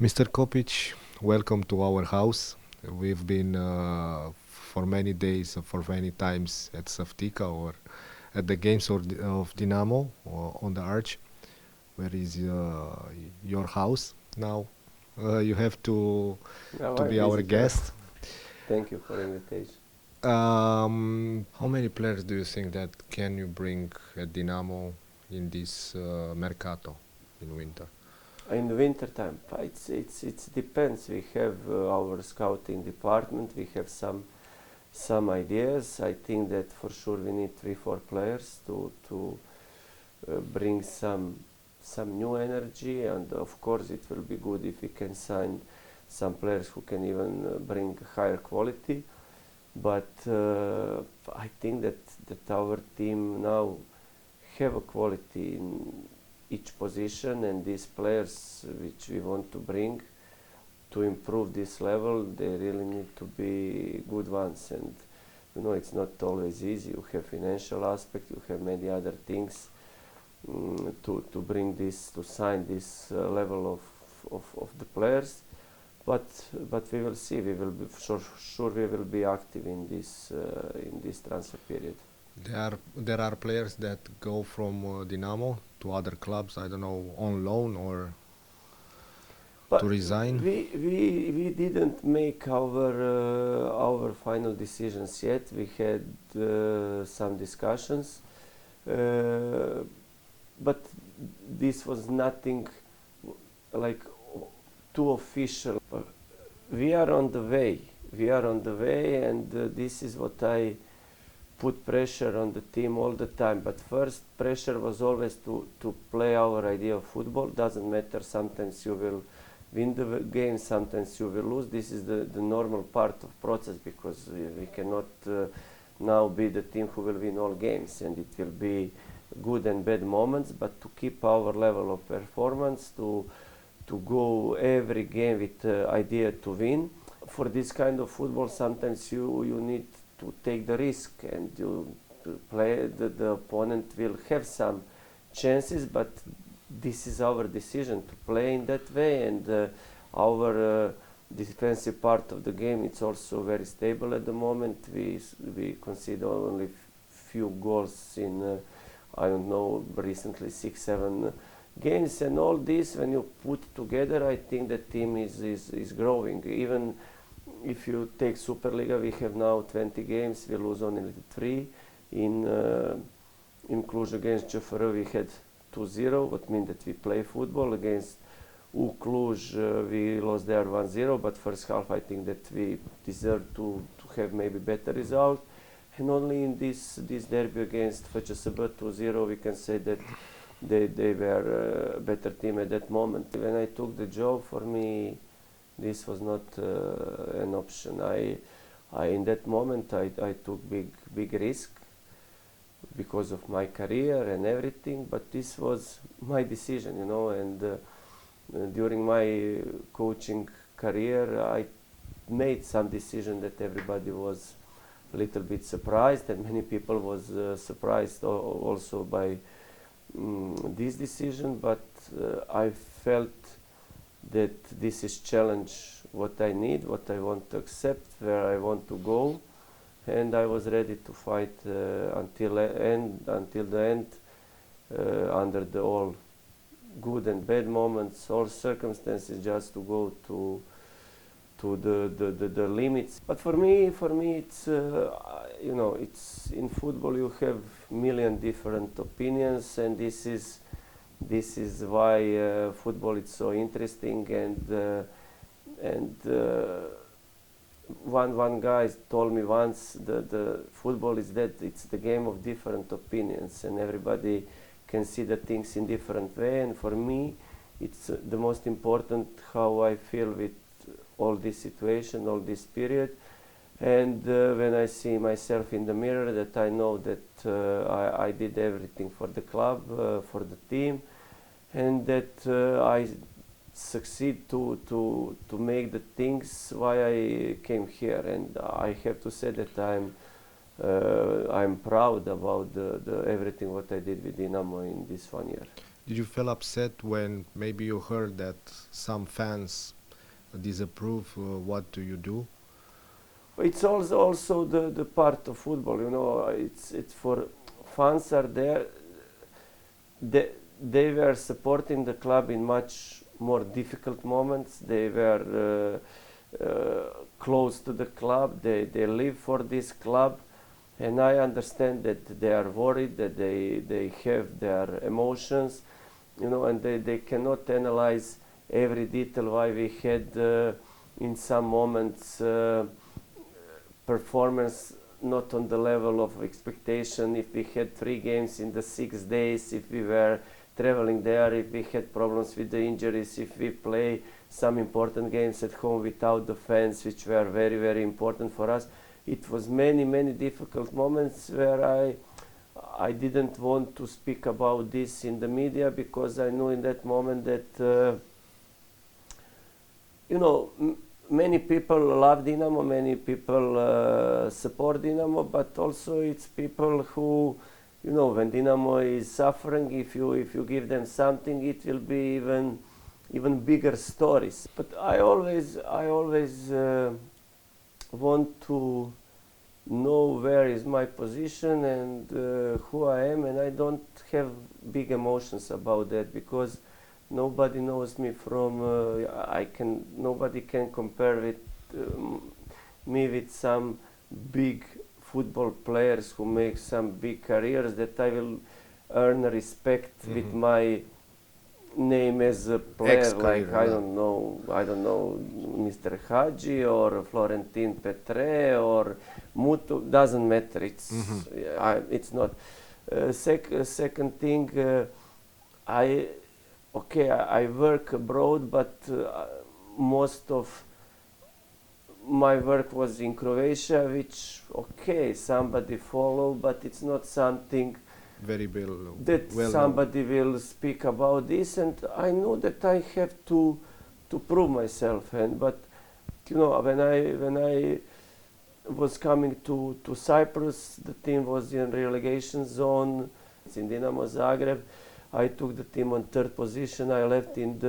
Mr. Kopic, welcome to our house. We've been for many days, for many times at Saftica or at the games of Dinamo or on the Arch. Where is your house now? You have Now to I be our visit her. guest. Thank you for the invitation. How many players do you think that can you bring at Dinamo in this mercato in winter? In the winter time, it depends. We have our scouting department. We have some ideas. I think that for sure we need 3-4 players to bring some new energy, and of course it will be good if we can sign some players who can even bring higher quality. But I think that our team now have a quality in each position, and these players which we want to bring to improve this level, they really need to be good ones. And it's not always easy. You have financial aspect, you have many other things to bring this, to sign this level of the players. But we will see. We will be sure we will be active in this transfer period. There are players that go from Dinamo to other clubs. I don't know, on loan or to resign. We didn't make our final decisions yet. We had some discussions, but this was nothing like too official. We are on the way. And this is what I put pressure on the team all the time. But first, pressure was always to play our idea of football. Doesn't matter. Sometimes you will win the game, sometimes you will lose. This is the normal part of process, because we cannot now be the team who will win all games, and it will be good and bad moments. But to keep our level of performance, to go every game with the idea to win. For this kind of football, sometimes you need to take the risk, and you play the opponent will have some chances, but this is our decision to play in that way. And our defensive part of the game, it's also very stable at the moment. We concede only few goals in I don't know, recently 6-7 games, and all this, when you put together, I think the team is growing. Even if you take Superliga, we have now 20 games, we lose only 3. In Cluj against GSP.ro we had 2-0, what means that we play football. Against Cluj we lost there 1-0, but first half I think that we deserve to have maybe better result. And only in this derby against FCSB 2-0 we can say that they were a better team at that moment. When I took the job, for me this was not an option. I in that moment I took big risk because of my career and everything, but this was my decision, and during my coaching career I made some decision that everybody was a little bit surprised, and many people was surprised also by this decision. But I felt that this is challenge what I need, what I want to accept, where I want to go, and I was ready to fight until the end, under the all good and bad moments, all circumstances, just to go to the limits. But for me it's it's in football you have million different opinions, and this is why football is so interesting. And one guy told me once, the football is that it's the game of different opinions, and everybody can see the things in different way. And for me it's the most important how I feel with all this situation, all this period. And when I see myself in the mirror, that I know that I did everything for the club, for the team, and that I succeed to make the things why I came here. And I have to say that I'm proud about the everything what I did with Dinamo in this 1 year. Did you feel upset when maybe you heard that some fans disapprove? What do you do? It's also the part of football, you know. It's for fans are there. They were supporting the club in much more difficult moments. They were close to the club. They live for this club, and I understand that they are worried, that they have their emotions, you know, and they cannot analyze every detail why we had in some moments performance not on the level of expectation, if we had 3 games in the 6 days, if we were traveling there, if we had problems with the injuries, if we play some important games at home without the fans, which were very, very important for us. It was many, many difficult moments where I didn't want to speak about this in the media, because I knew in that moment that, you know, many people love Dinamo, many people support Dinamo, but also it's people who, you know, when Dinamo is suffering, if you give them something, it will be even bigger stories. But I always want to know where is my position and who I am, and I don't have big emotions about that, because nobody knows me from nobody can compare with me with some big football players who make some big careers, that I will earn respect with my name as a player, like I don't know Mr. Hadji or Florentin Petre or Mutu, doesn't matter. It's not. Second thing, I work abroad, but most of my work was in Croatia, which somebody follow, but it's not something Very that somebody will speak about this, and I know that I have to prove myself. But you know, when I was coming to Cyprus, the team was in relegation zone. It's in Dinamo Zagreb. I took the team on 3rd position. I left on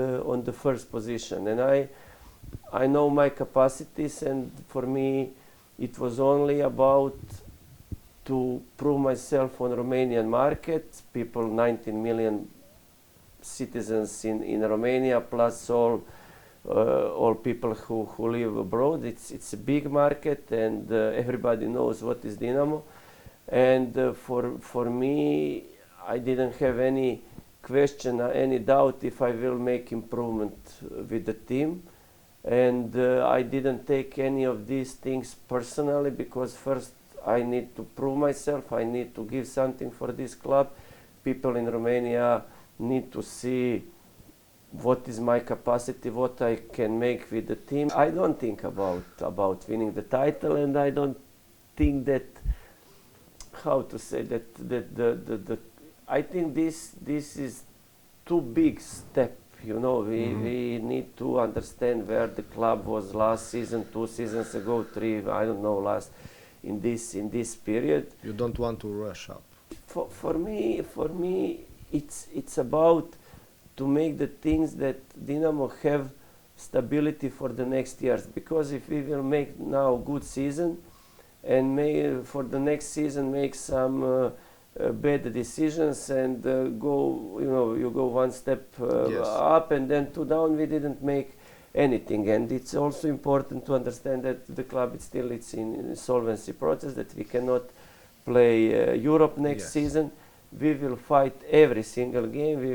the 1st position, and I know my capacities, and for me it was only about to prove myself on Romanian market. 19 million citizens in Romania, plus all people who live abroad. It's a big market, and everybody knows what is Dinamo. And for me, I didn't have any question, any doubt if I will make improvement with the team. And I didn't take any of these things personally, because first I need to prove myself. I need to give something for this club. People in Romania need to see what is my capacity, what I can make with the team. I don't think about winning the title, and I don't think that, how to say that, I think this is too big step. You know, we need to understand where the club was last season, 2 seasons ago, 3, I don't know, in this period. You don't want to rush up. For me, it's about to make the things that Dinamo have stability for the next years. Because if we will make now good season, and for the next season make some bad decisions and you go one step up and then 2 down, we didn't make anything. And it's also important to understand that the club it's in insolvency process, that we cannot play Europe next season. We will fight every single game.